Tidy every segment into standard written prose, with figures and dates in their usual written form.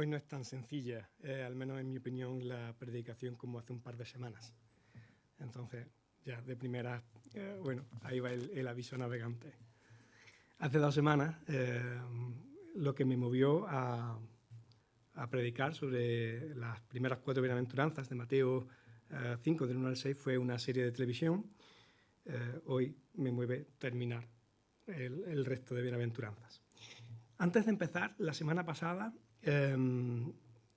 no es tan sencilla, al menos en mi opinión, la predicación como hace un par de semanas. Entonces, ya de primera, bueno, ahí va el aviso navegante. Hace 2 semanas, lo que me movió a predicar sobre las primeras 4 bienaventuranzas de Mateo 5, del 1 al 6, fue una serie de televisión. Hoy me mueve terminar el resto de bienaventuranzas. Antes de empezar, la semana pasada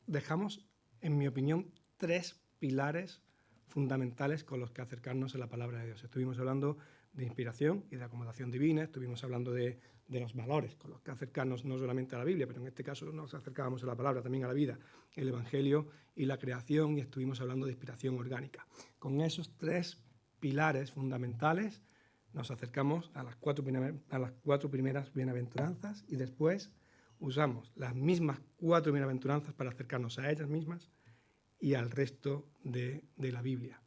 dejamos, en mi opinión, 3 pilares fundamentales con los que acercarnos a la palabra de Dios. Estuvimos hablando de inspiración y de acomodación divina, estuvimos hablando de los valores con los que acercarnos no solamente a la Biblia, pero en este caso nos acercábamos a la palabra, también a la vida, el Evangelio y la creación, y estuvimos hablando de inspiración orgánica. Con esos 3 pilares fundamentales nos acercamos a las 4 primeras bienaventuranzas y después usamos las mismas 4 bienaventuranzas para acercarnos a ellas mismas y al resto de la Biblia.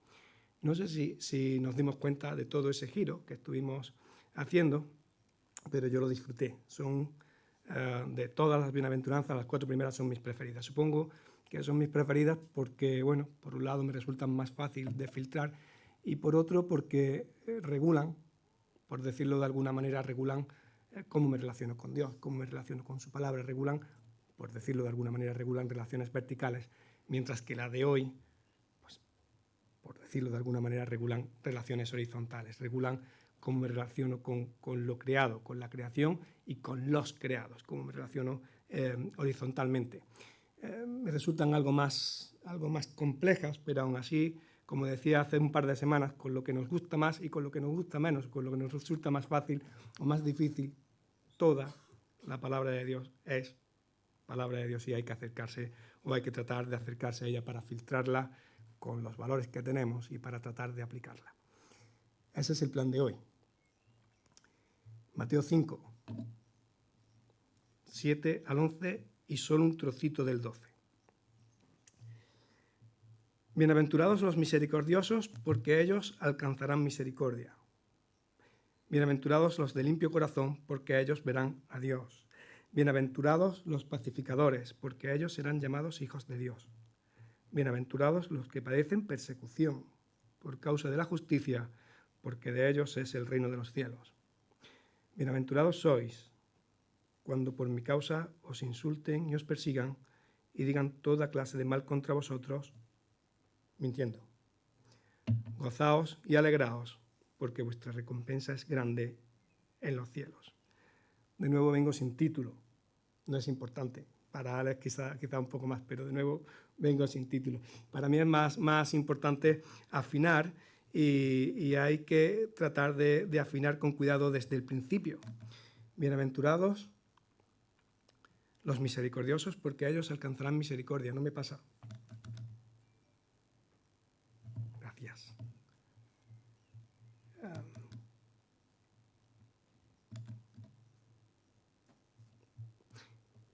No sé si nos dimos cuenta de todo ese giro que estuvimos haciendo, pero yo lo disfruté. Son de todas las bienaventuranzas, las 4 primeras son mis preferidas. Supongo que son mis preferidas porque, bueno, por un lado me resultan más fácil de filtrar y por otro porque regulan, por decirlo de alguna manera, regulan cómo me relaciono con Dios, cómo me relaciono con su palabra, regulan, por decirlo de alguna manera, regulan relaciones verticales, mientras que la de hoy, pues, por decirlo de alguna manera, regulan relaciones horizontales, regulan cómo me relaciono con lo creado, con la creación y con los creados, cómo me relaciono horizontalmente. Me resultan algo más complejas, pero aún así, como decía hace un par de semanas, con lo que nos gusta más y con lo que nos gusta menos, con lo que nos resulta más fácil o más difícil, toda la palabra de Dios es palabra de Dios y hay que acercarse o hay que tratar de acercarse a ella para filtrarla con los valores que tenemos y para tratar de aplicarla. Ese es el plan de hoy. Mateo 5, 7 al 11 y solo un trocito del 12. Bienaventurados los misericordiosos, porque ellos alcanzarán misericordia. Bienaventurados los de limpio corazón, porque ellos verán a Dios. Bienaventurados los pacificadores, porque ellos serán llamados hijos de Dios. Bienaventurados los que padecen persecución por causa de la justicia, porque de ellos es el reino de los cielos. Bienaventurados sois cuando por mi causa os insulten y os persigan y digan toda clase de mal contra vosotros, mintiendo. Gozaos y alegraos, porque vuestra recompensa es grande en los cielos. De nuevo vengo sin título, no es importante. Para Alex quizá un poco más, pero de nuevo vengo sin título. Para mí es más importante afinar y hay que tratar de afinar con cuidado desde el principio. Bienaventurados los misericordiosos, porque ellos alcanzarán misericordia. ¿No me pasa? Gracias.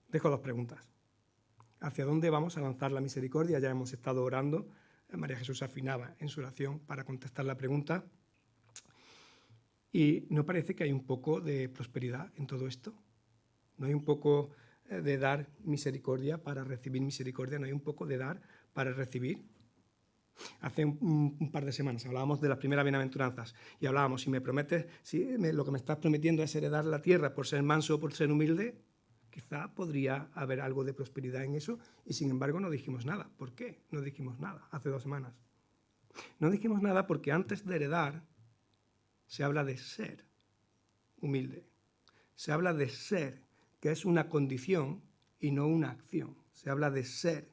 Dejo 2 preguntas. ¿Hacia dónde vamos a lanzar la misericordia? Ya hemos estado orando. María Jesús afinaba en su oración para contestar la pregunta. ¿Y no parece que hay un poco de prosperidad en todo esto? ¿No hay un poco de dar misericordia para recibir misericordia? ¿No hay un poco de dar para recibir? Hace un par de semanas hablábamos de las primeras bienaventuranzas y hablábamos, si me prometes, lo que me estás prometiendo es heredar la tierra por ser manso o por ser humilde, quizá podría haber algo de prosperidad en eso y sin embargo no dijimos nada. ¿Por qué no dijimos nada hace 2 semanas? No dijimos nada porque antes de heredar se habla de ser humilde. Se habla de ser, que es una condición y no una acción. Se habla de ser.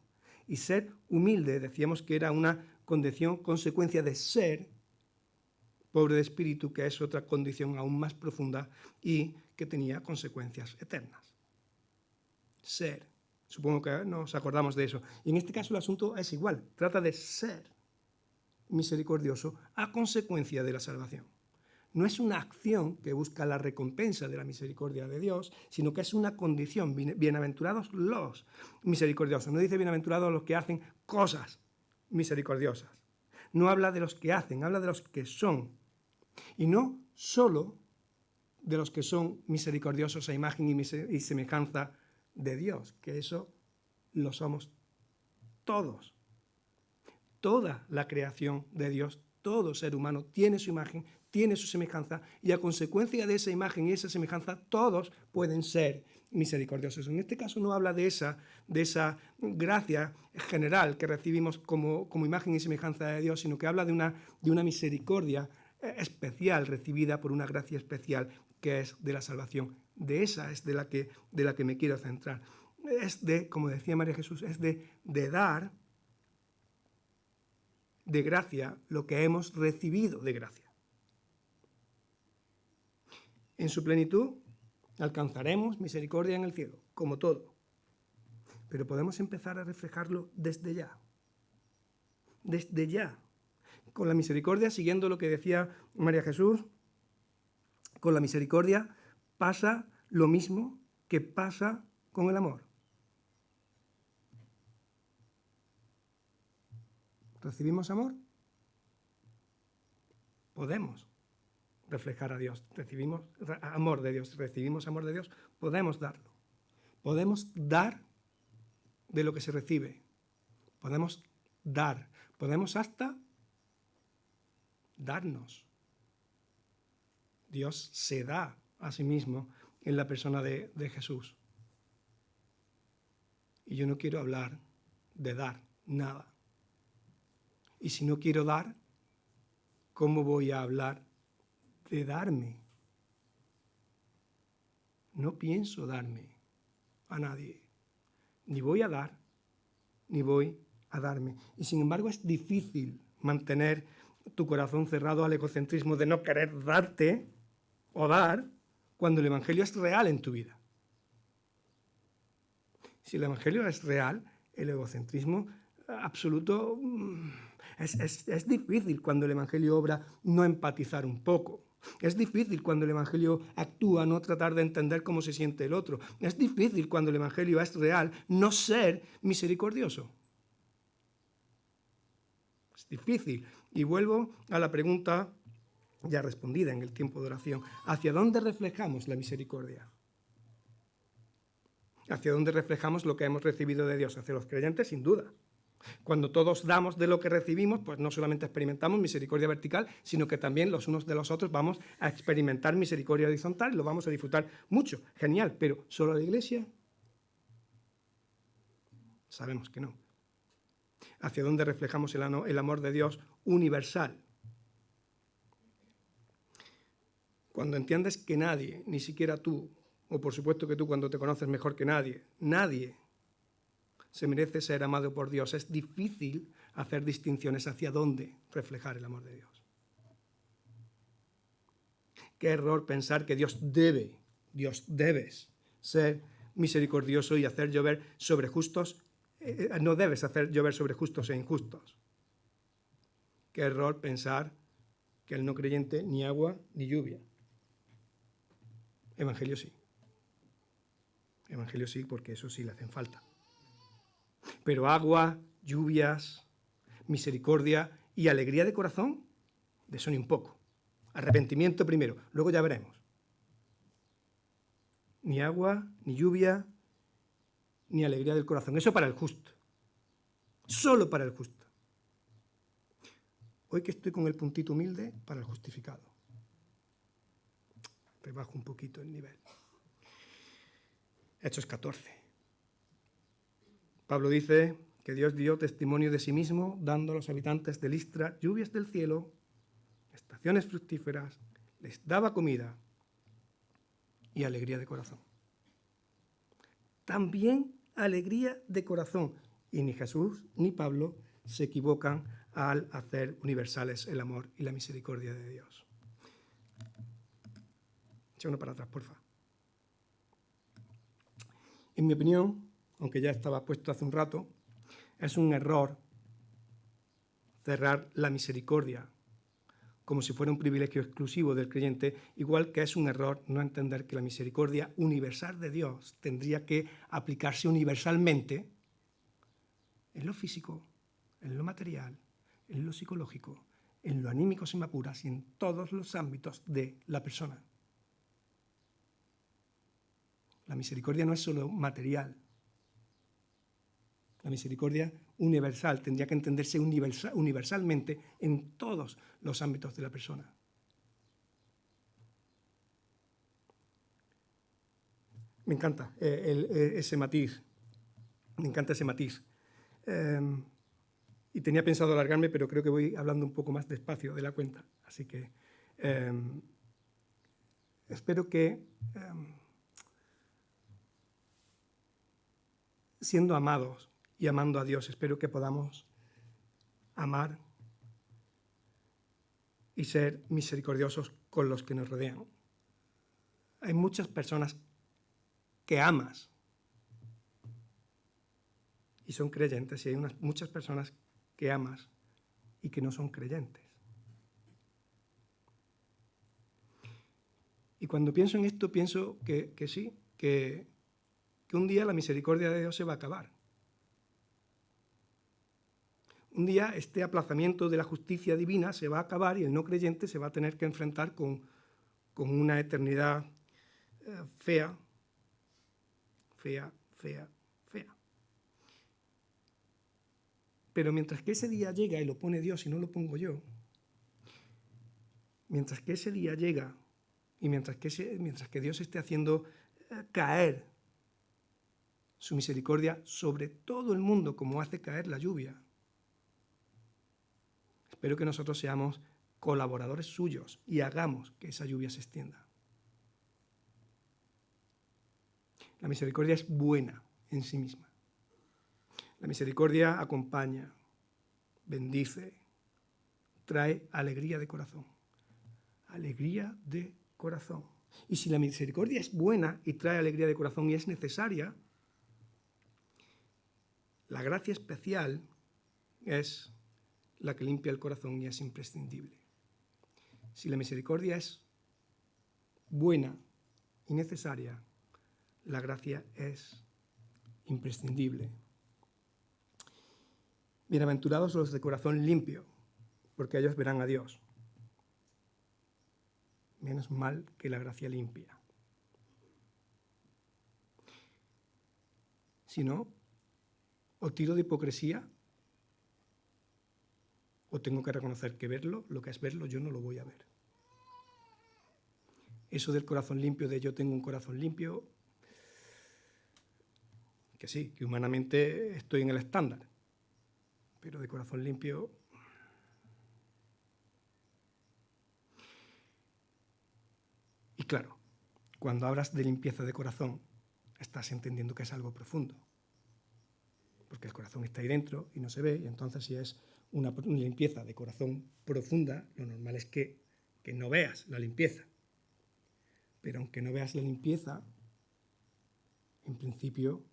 Y ser humilde, decíamos que era una condición, consecuencia de ser pobre de espíritu, que es otra condición aún más profunda y que tenía consecuencias eternas. Ser. Supongo que nos acordamos de eso. Y en este caso el asunto es igual. Trata de ser misericordioso a consecuencia de la salvación. No es una acción que busca la recompensa de la misericordia de Dios, sino que es una condición. Bienaventurados los misericordiosos. No dice bienaventurados los que hacen cosas misericordiosas. No habla de los que hacen, habla de los que son. Y no solo de los que son misericordiosos a imagen y semejanza de Dios, que eso lo somos todos. Toda la creación de Dios, todo ser humano tiene su imagen, tiene su semejanza, y a consecuencia de esa imagen y esa semejanza, todos pueden ser misericordiosos. En este caso no habla de esa gracia general que recibimos como imagen y semejanza de Dios, sino que habla de una misericordia especial recibida por una gracia especial que es de la salvación. De esa es de la que me quiero centrar. Es de, como decía María Jesús, es de dar de gracia lo que hemos recibido de gracia. En su plenitud alcanzaremos misericordia en el cielo, como todo. Pero podemos empezar a reflejarlo desde ya. Desde ya. Con la misericordia, siguiendo lo que decía María Jesús, con la misericordia pasa lo mismo que pasa con el amor. ¿Recibimos amor? Podemos reflejar a Dios. Recibimos amor de Dios. Recibimos amor de Dios. Podemos darlo. Podemos dar de lo que se recibe. Podemos dar. Podemos hasta darnos. Dios se da a sí mismo en la persona de Jesús. Y yo no quiero hablar de dar nada. Y si no quiero dar, ¿cómo voy a hablar de darme? No pienso darme a nadie. Ni voy a dar, ni voy a darme. Y sin embargo es difícil mantener tu corazón cerrado al egocentrismo de no querer darte o dar cuando el Evangelio es real en tu vida. Si el Evangelio es real, el egocentrismo absoluto es difícil cuando el Evangelio obra no empatizar un poco. Es difícil cuando el Evangelio actúa no tratar de entender cómo se siente el otro. Es difícil cuando el Evangelio es real no ser misericordioso. Es difícil. Y vuelvo a la pregunta ya respondida en el tiempo de oración. ¿Hacia dónde reflejamos la misericordia? ¿Hacia dónde reflejamos lo que hemos recibido de Dios? Hacia los creyentes, sin duda. Cuando todos damos de lo que recibimos, pues no solamente experimentamos misericordia vertical, sino que también los unos de los otros vamos a experimentar misericordia horizontal y lo vamos a disfrutar mucho. Genial, pero ¿solo la Iglesia? Sabemos que no. ¿Hacia dónde reflejamos el amor de Dios universal? Cuando entiendes que nadie, ni siquiera tú, o por supuesto que tú cuando te conoces mejor que nadie, nadie se merece ser amado por Dios. Es difícil hacer distinciones hacia dónde reflejar el amor de Dios. Qué error pensar que Dios debes ser misericordioso y hacer llover sobre justos. No debes hacer llover sobre justos e injustos. Qué error pensar que el no creyente ni agua ni lluvia. Evangelio sí. Evangelio sí, porque eso sí le hacen falta. Pero agua, lluvias, misericordia y alegría de corazón, de eso ni un poco. Arrepentimiento primero, luego ya veremos. Ni agua, ni lluvia, ni alegría del corazón. Eso para el justo. Solo para el justo. Hoy que estoy con el puntito humilde, para el justificado. Rebajo un poquito el nivel. Hechos 14. Pablo dice que Dios dio testimonio de sí mismo, dando a los habitantes de Listra lluvias del cielo, estaciones fructíferas, les daba comida y alegría de corazón. También alegría de corazón. Y ni Jesús ni Pablo se equivocan al hacer universales el amor y la misericordia de Dios. Echa uno para atrás, porfa. En mi opinión, aunque ya estaba puesto hace un rato, es un error cerrar la misericordia como si fuera un privilegio exclusivo del creyente, igual que es un error no entender que la misericordia universal de Dios tendría que aplicarse universalmente en lo físico, en lo material, en lo psicológico, en lo anímico, si me apuras, y en todos los ámbitos de la persona. La misericordia no es solo material. La misericordia universal tendría que entenderse universalmente en todos los ámbitos de la persona. Me encanta ese matiz. Me encanta ese matiz. Y tenía pensado alargarme, pero creo que voy hablando un poco más despacio de la cuenta. Así que espero que, siendo amados y amando a Dios, espero que podamos amar y ser misericordiosos con los que nos rodean. Hay muchas personas que amas y son creyentes, y hay muchas personas que amas y que no son creyentes. Y cuando pienso en esto, pienso que sí, que un día la misericordia de Dios se va a acabar. Un día este aplazamiento de la justicia divina se va a acabar y el no creyente se va a tener que enfrentar con una eternidad fea. Pero mientras que ese día llega y lo pone Dios y no lo pongo yo, mientras que ese día llega y mientras que Dios esté haciendo caer su misericordia sobre todo el mundo como hace caer la lluvia, espero que nosotros seamos colaboradores suyos y hagamos que esa lluvia se extienda. La misericordia es buena en sí misma. La misericordia acompaña, bendice, trae alegría de corazón. Alegría de corazón. Y si la misericordia es buena y trae alegría de corazón y es necesaria, la gracia especial es la que limpia el corazón y es imprescindible. Si la misericordia es buena y necesaria, la gracia es imprescindible. Bienaventurados los de corazón limpio, porque ellos verán a Dios. Menos mal que la gracia limpia. Si no, o tiro de hipocresía, o tengo que reconocer que verlo, lo que es verlo, yo no lo voy a ver. Eso del corazón limpio, de yo tengo un corazón limpio, que sí, que humanamente estoy en el estándar, pero de corazón limpio... Y claro, cuando hablas de limpieza de corazón, estás entendiendo que es algo profundo, porque el corazón está ahí dentro y no se ve, y entonces si es una limpieza de corazón profunda, lo normal es que no veas la limpieza. Pero aunque no veas la limpieza, en principio,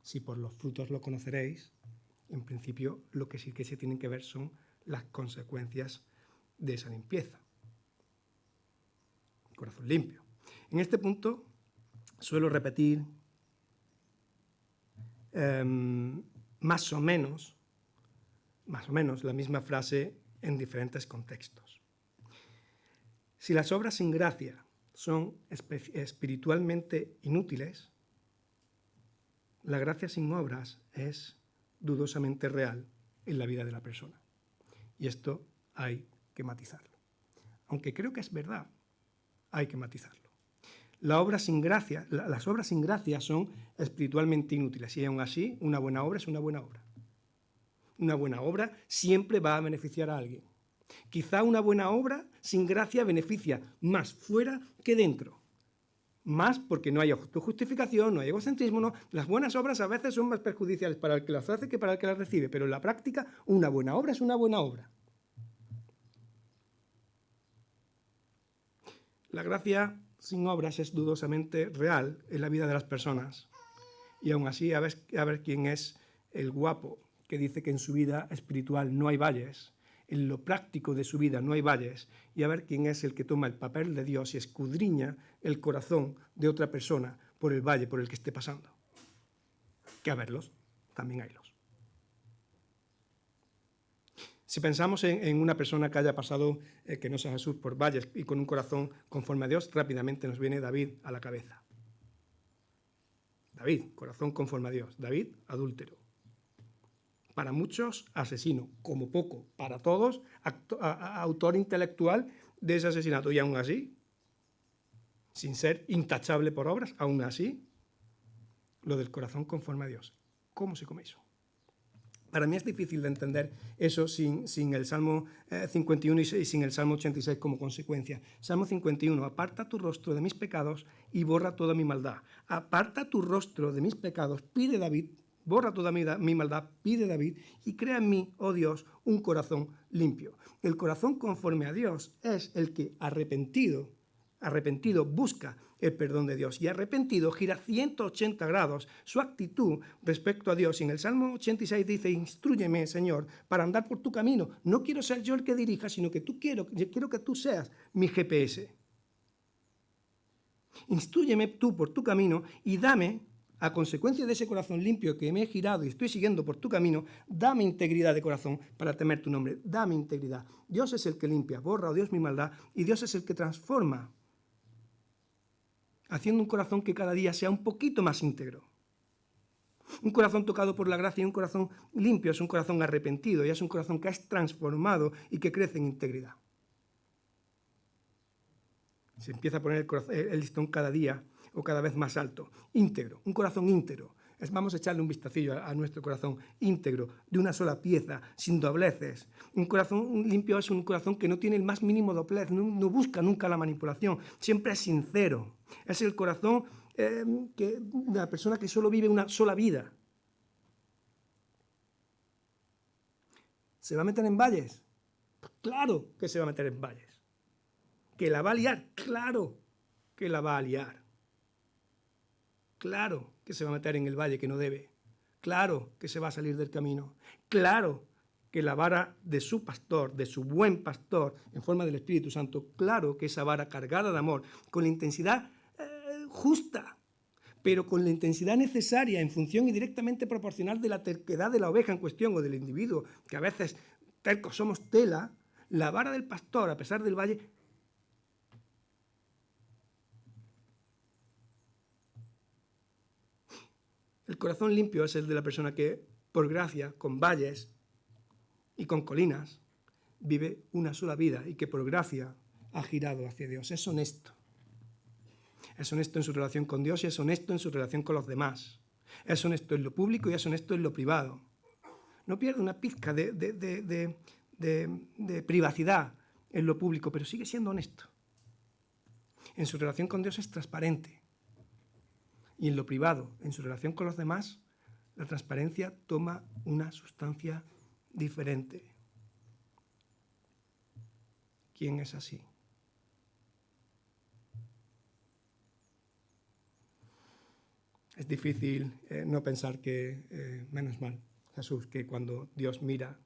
si por los frutos lo conoceréis, en principio lo que sí que se tienen que ver son las consecuencias de esa limpieza. Corazón limpio. En este punto suelo repetir más o menos la misma frase en diferentes contextos. Si las obras sin gracia son espiritualmente inútiles, la gracia sin obras es dudosamente real en la vida de la persona. Y esto hay que matizarlo. Aunque creo que es verdad, hay que matizarlo. Las obras sin gracia son espiritualmente inútiles y aún así una buena obra es una buena obra. Una buena obra siempre va a beneficiar a alguien. Quizá una buena obra sin gracia beneficia más fuera que dentro. Más porque no hay autojustificación, no hay egocentrismo. No. Las buenas obras a veces son más perjudiciales para el que las hace que para el que las recibe, pero en la práctica una buena obra es una buena obra. La gracia sin obras es dudosamente real en la vida de las personas. Y aún así, a ver quién es el guapo que dice que en su vida espiritual no hay valles, en lo práctico de su vida no hay valles, y a ver quién es el que toma el papel de Dios y escudriña el corazón de otra persona por el valle por el que esté pasando. Que a verlos, también haylos. Si pensamos en una persona que haya pasado, que no sea Jesús, por valles y con un corazón conforme a Dios, rápidamente nos viene David a la cabeza. David, corazón conforme a Dios. David, adúltero. para muchos asesino, como poco, para todos autor intelectual de ese asesinato. Y aún así, sin ser intachable por obras, aún así, lo del corazón conforme a Dios. ¿Cómo se come eso? Para mí es difícil de entender eso sin el Salmo 51 y sin el Salmo 86 como consecuencia. Salmo 51, aparta tu rostro de mis pecados y borra toda mi maldad. Aparta tu rostro de mis pecados, pide David, borra toda mi maldad, pide David, y crea en mí, oh Dios, un corazón limpio. El corazón conforme a Dios es el que arrepentido busca el perdón de Dios, y arrepentido gira 180 grados su actitud respecto a Dios. Y en el Salmo 86 dice: instrúyeme, Señor, para andar por tu camino. No quiero ser yo el que dirija, sino que quiero que tú seas mi GPS. Instrúyeme tú por tu camino y dame, a consecuencia de ese corazón limpio que me he girado y estoy siguiendo por tu camino, dame integridad de corazón para temer tu nombre. Dame integridad. Dios es el que limpia, borra, oh Dios, mi maldad, y Dios es el que transforma, haciendo un corazón que cada día sea un poquito más íntegro. Un corazón tocado por la gracia y un corazón limpio es un corazón arrepentido y es un corazón que es transformado y que crece en integridad. Se empieza a poner el listón cada día o cada vez más alto. Íntegro, un corazón íntegro. Vamos a echarle un vistacillo a nuestro corazón íntegro, de una sola pieza, sin dobleces. Un corazón limpio es un corazón que no tiene el más mínimo doblez, no busca nunca la manipulación, siempre es sincero. Es el corazón de la persona que solo vive una sola vida. ¿Se va a meter en valles? Pues claro que se va a meter en valles. ¿Que la va a liar? Claro que la va a liar. Claro que se va a meter en el valle que no debe. Claro que se va a salir del camino. Claro que la vara de su pastor, de su buen pastor, en forma del Espíritu Santo, claro que esa vara cargada de amor, con la intensidad justa, pero con la intensidad necesaria en función y directamente proporcional de la terquedad de la oveja en cuestión o del individuo, que a veces tercos somos tela, la vara del pastor, a pesar del valle, el corazón limpio es el de la persona que, por gracia, con valles y con colinas, vive una sola vida y que por gracia ha girado hacia Dios. Es honesto. Es honesto en su relación con Dios y es honesto en su relación con los demás. Es honesto en lo público y es honesto en lo privado. No pierde una pizca de privacidad en lo público, pero sigue siendo honesto. En su relación con Dios es transparente. Y en lo privado, en su relación con los demás, la transparencia toma una sustancia diferente. ¿Quién es así? Es difícil no pensar que, menos mal, Jesús, que cuando Dios mira,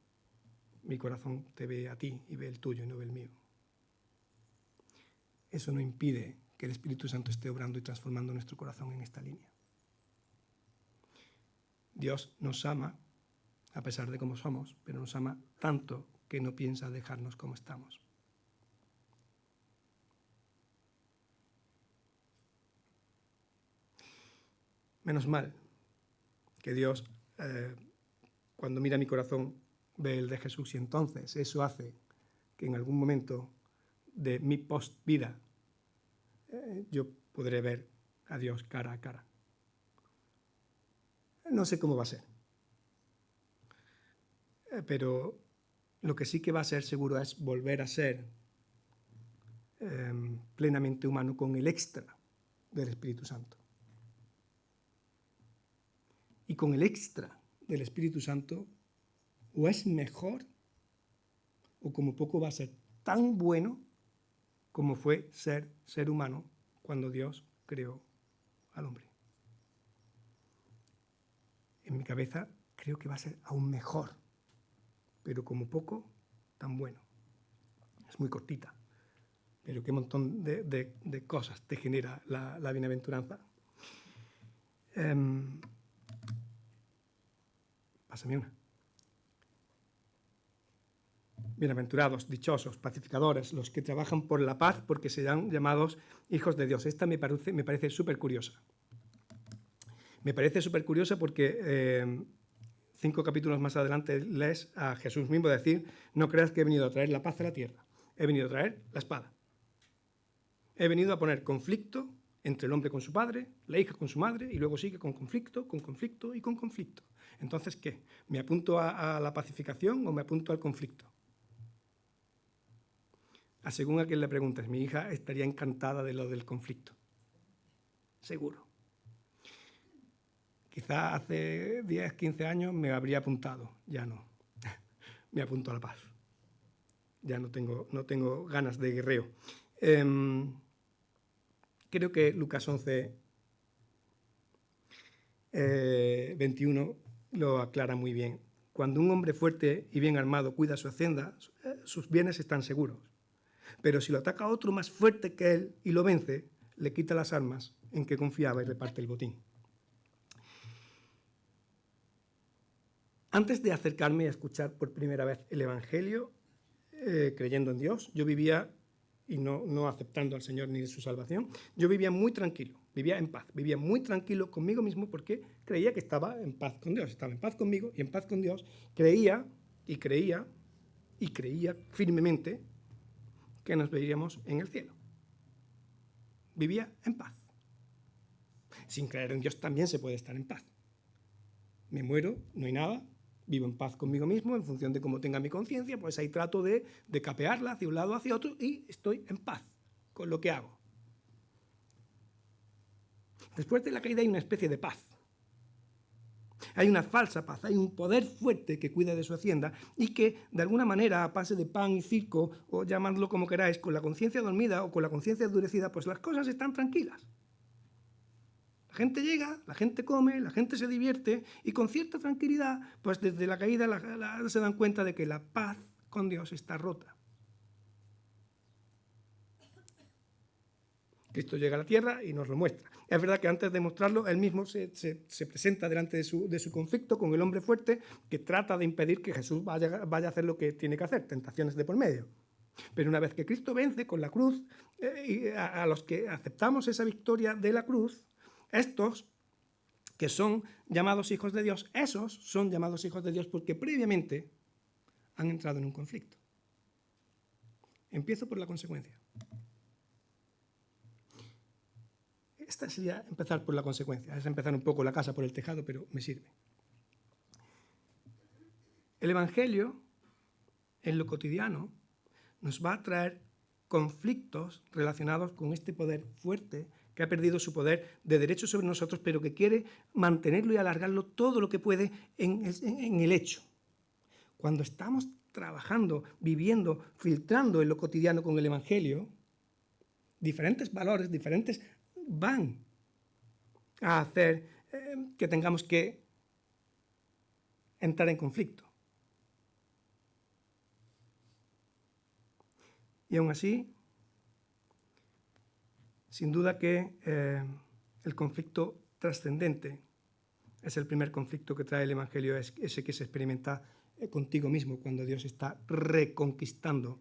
mi corazón te ve a ti y ve el tuyo y no ve el mío. Eso no impide que el Espíritu Santo esté obrando y transformando nuestro corazón en esta línea. Dios nos ama, a pesar de cómo somos, pero nos ama tanto que no piensa dejarnos como estamos. Menos mal que Dios, cuando mira mi corazón, ve el de Jesús, y entonces eso hace que en algún momento de mi post-vida yo podré ver a Dios cara a cara. No sé cómo va a ser, pero lo que sí que va a ser seguro es volver a ser plenamente humano con el extra del Espíritu Santo. Y con el extra del Espíritu Santo, o es mejor, o como poco va a ser tan bueno como fue ser humano cuando Dios creó al hombre. En mi cabeza creo que va a ser aún mejor, pero como poco, tan bueno. Es muy cortita, pero qué montón de cosas te genera la bienaventuranza. Pásame una. Bienaventurados, dichosos, pacificadores, los que trabajan por la paz, porque serán llamados hijos de Dios. Esta me parece súper curiosa. Me parece súper curiosa porque 5 capítulos más adelante lees a Jesús mismo decir: no creas que he venido a traer la paz a la tierra, he venido a traer la espada. He venido a poner conflicto entre el hombre con su padre, la hija con su madre, y luego sigue con conflicto y con conflicto. Entonces, ¿qué? ¿Me apunto a la pacificación o me apunto al conflicto? Según a quien le preguntes, mi hija estaría encantada de lo del conflicto. Seguro. Quizá hace 10, 15 años me habría apuntado, ya no. Me apunto a la paz. Ya no tengo ganas de guerreo. Creo que Lucas 11, 21 lo aclara muy bien. Cuando un hombre fuerte y bien armado cuida su hacienda, sus bienes están seguros. Pero si lo ataca otro más fuerte que él y lo vence, le quita las armas en que confiaba y reparte el botín. Antes de acercarme a escuchar por primera vez el Evangelio, creyendo en Dios, yo vivía, y no aceptando al Señor ni su salvación, yo vivía muy tranquilo, vivía en paz, vivía muy tranquilo conmigo mismo porque creía que estaba en paz con Dios, estaba en paz conmigo y en paz con Dios. Creía firmemente que nos veríamos en el cielo. Vivía en paz. Sin creer en Dios también se puede estar en paz. Me muero, no hay nada, vivo en paz conmigo mismo, en función de cómo tenga mi conciencia, pues ahí trato de capearla hacia un lado, hacia otro, y estoy en paz con lo que hago. Después de la caída hay una especie de paz. Hay una falsa paz, hay un poder fuerte que cuida de su hacienda y que, de alguna manera, a base de pan y circo, o llamadlo como queráis, con la conciencia dormida o con la conciencia endurecida, pues las cosas están tranquilas. La gente llega, la gente come, la gente se divierte y con cierta tranquilidad, pues desde la caída se dan cuenta de que la paz con Dios está rota. Cristo llega a la tierra y nos lo muestra. Es verdad que antes de mostrarlo, él mismo se presenta delante de su conflicto con el hombre fuerte que trata de impedir que Jesús vaya a hacer lo que tiene que hacer, tentaciones de por medio. Pero una vez que Cristo vence con la cruz, y a los que aceptamos esa victoria de la cruz, estos que son llamados hijos de Dios, esos son llamados hijos de Dios porque previamente han entrado en un conflicto. Empiezo por la consecuencia. Esta sería empezar por la consecuencia, es empezar un poco la casa por el tejado, pero me sirve. El Evangelio, en lo cotidiano, nos va a traer conflictos relacionados con este poder fuerte que ha perdido su poder de derecho sobre nosotros, pero que quiere mantenerlo y alargarlo todo lo que puede en el hecho. Cuando estamos trabajando, viviendo, filtrando en lo cotidiano con el Evangelio, diferentes valores, diferentes van a hacer que tengamos que entrar en conflicto. Y aún así, sin duda que el conflicto trascendente es el primer conflicto que trae el Evangelio, es ese que se experimenta contigo mismo cuando Dios está reconquistando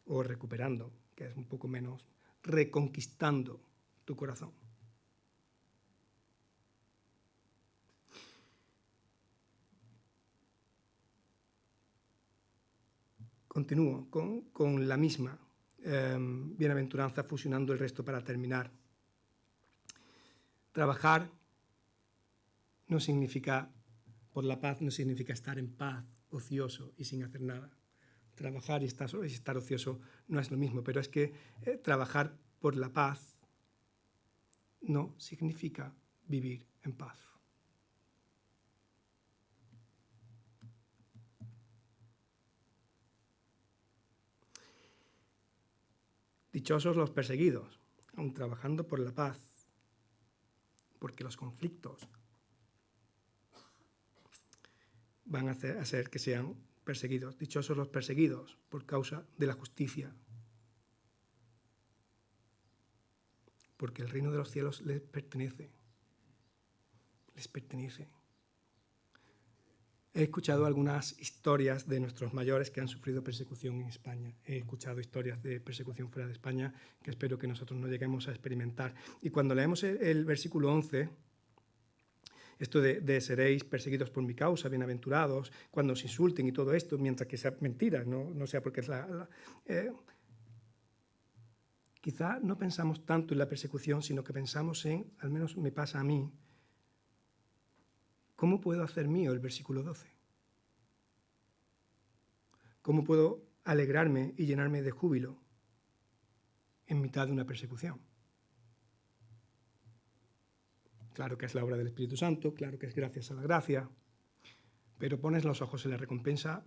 o recuperando, que es un poco menos, reconquistando tu corazón. Continúo con la misma bienaventuranza, fusionando el resto para terminar. Trabajar no significa, por la paz, no significa estar en paz, ocioso y sin hacer nada. Trabajar y estar ocioso no es lo mismo, pero es que trabajar por la paz no significa vivir en paz. Dichosos los perseguidos, aun trabajando por la paz, porque los conflictos van a hacer que sean perseguidos. Dichosos los perseguidos por causa de la justicia, porque el reino de los cielos les pertenece. Les pertenece. He escuchado algunas historias de nuestros mayores que han sufrido persecución en España. He escuchado historias de persecución fuera de España que espero que nosotros no lleguemos a experimentar. Y cuando leemos el versículo 11, Esto de seréis perseguidos por mi causa, bienaventurados, cuando os insulten y todo esto, mientras que sea mentira, no sea porque es quizá no pensamos tanto en la persecución, sino que pensamos en, al menos me pasa a mí, ¿cómo puedo hacer mío el versículo 12? ¿Cómo puedo alegrarme y llenarme de júbilo en mitad de una persecución? Claro que es la obra del Espíritu Santo, claro que es gracias a la gracia, pero pones los ojos en la recompensa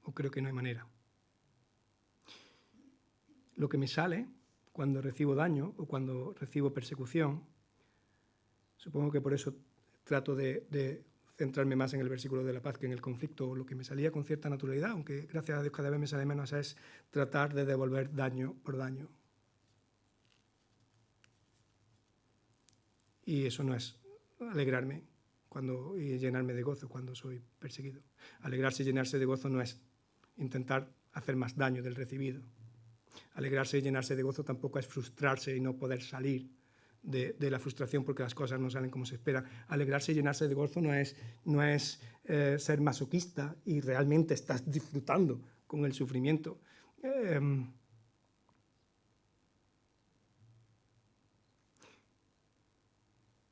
o creo que no hay manera. Lo que me sale cuando recibo daño o cuando recibo persecución, supongo que por eso trato de centrarme más en el versículo de la paz que en el conflicto, o lo que me salía con cierta naturalidad, aunque gracias a Dios cada vez me sale menos, es tratar de devolver daño por daño. Y eso no es alegrarme y llenarme de gozo cuando soy perseguido. Alegrarse y llenarse de gozo no es intentar hacer más daño del recibido. Alegrarse y llenarse de gozo tampoco es frustrarse y no poder salir de la frustración porque las cosas no salen como se espera. Alegrarse y llenarse de gozo no es ser masoquista y realmente estás disfrutando con el sufrimiento.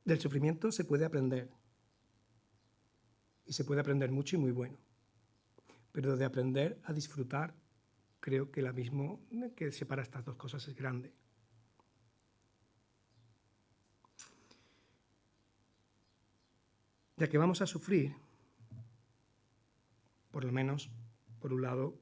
Del sufrimiento se puede aprender, y se puede aprender mucho y muy bueno, pero de aprender a disfrutar, creo que el abismo que separa estas dos cosas es grande. Ya que vamos a sufrir, por lo menos, por un lado,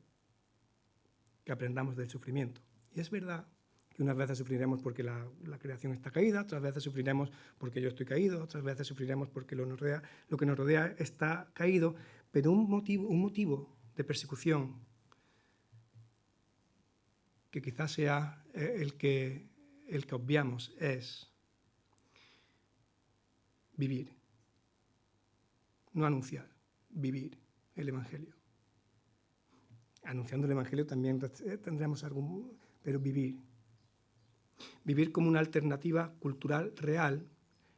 que aprendamos del sufrimiento. Y es verdad que unas veces sufriremos porque la creación está caída, otras veces sufriremos porque yo estoy caído, otras veces sufriremos porque lo que nos rodea está caído, pero un motivo de persecución que quizás sea el que obviamos es vivir, no anunciar, vivir el Evangelio. Anunciando el Evangelio también tendremos algún, pero vivir. Vivir como una alternativa cultural real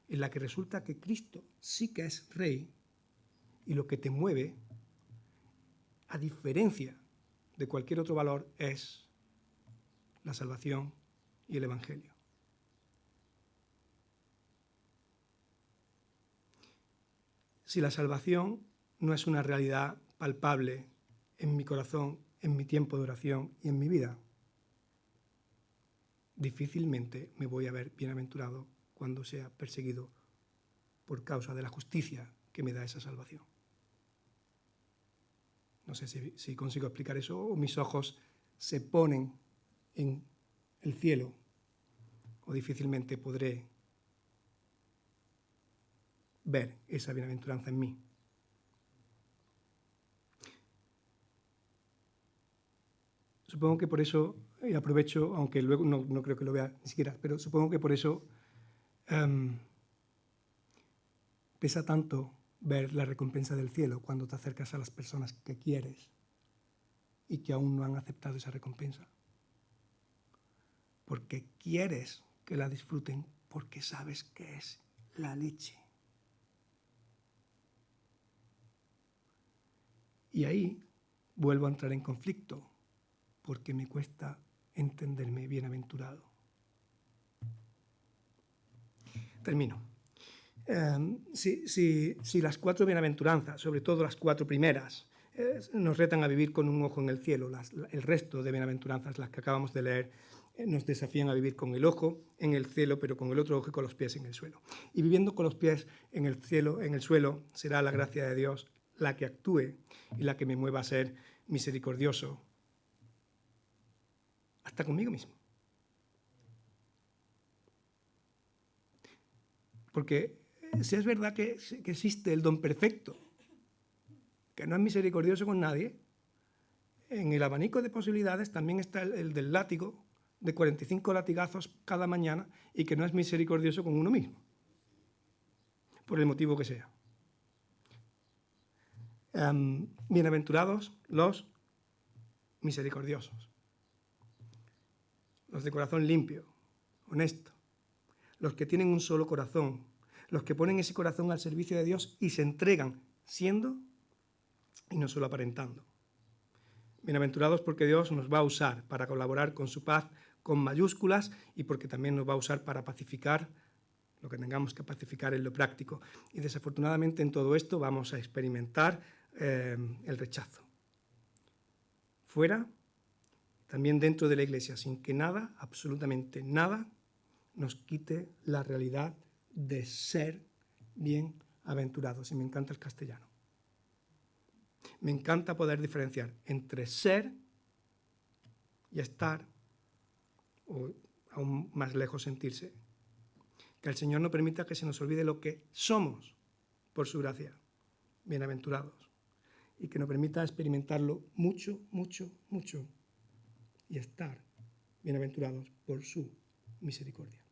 en la que resulta que Cristo sí que es Rey y lo que te mueve, a diferencia de cualquier otro valor, es la salvación y el Evangelio. Si la salvación no es una realidad palpable en mi corazón, en mi tiempo de oración y en mi vida, difícilmente me voy a ver bienaventurado cuando sea perseguido por causa de la justicia que me da esa salvación. No sé si consigo explicar eso, o mis ojos se ponen en el cielo, o difícilmente podré ver esa bienaventuranza en mí. Supongo que por eso, y aprovecho, aunque luego no creo que lo vea ni siquiera, pero supongo que por eso pesa tanto ver la recompensa del cielo cuando te acercas a las personas que quieres y que aún no han aceptado esa recompensa. Porque quieres que la disfruten, porque sabes que es la leche. Y ahí vuelvo a entrar en conflicto, porque me cuesta entenderme bienaventurado. Termino. Si las 4 bienaventuranzas, sobre todo las 4 primeras, nos retan a vivir con un ojo en el cielo, el resto de bienaventuranzas, las que acabamos de leer, nos desafían a vivir con el ojo en el cielo, pero con el otro ojo y con los pies en el suelo. Y viviendo con los pies en el cielo, en el suelo, será la gracia de Dios la que actúe y la que me mueva a ser misericordioso, hasta conmigo mismo. Porque si es verdad que existe el don perfecto, que no es misericordioso con nadie, en el abanico de posibilidades también está el del látigo, de 45 latigazos cada mañana, y que no es misericordioso con uno mismo, por el motivo que sea. Bienaventurados los misericordiosos, los de corazón limpio, honesto, los que tienen un solo corazón, los que ponen ese corazón al servicio de Dios y se entregan siendo y no solo aparentando. Bienaventurados porque Dios nos va a usar para colaborar con su paz con mayúsculas y porque también nos va a usar para pacificar lo que tengamos que pacificar en lo práctico. Y desafortunadamente en todo esto vamos a experimentar el rechazo. Fuera, también dentro de la Iglesia, sin que nada, absolutamente nada, nos quite la realidad de ser bienaventurados. Y me encanta el castellano. Me encanta poder diferenciar entre ser y estar, o aún más lejos sentirse. Que el Señor no permita que se nos olvide lo que somos por su gracia, bienaventurados. Y que nos permita experimentarlo mucho, mucho, mucho. Y estar bienaventurados por su misericordia.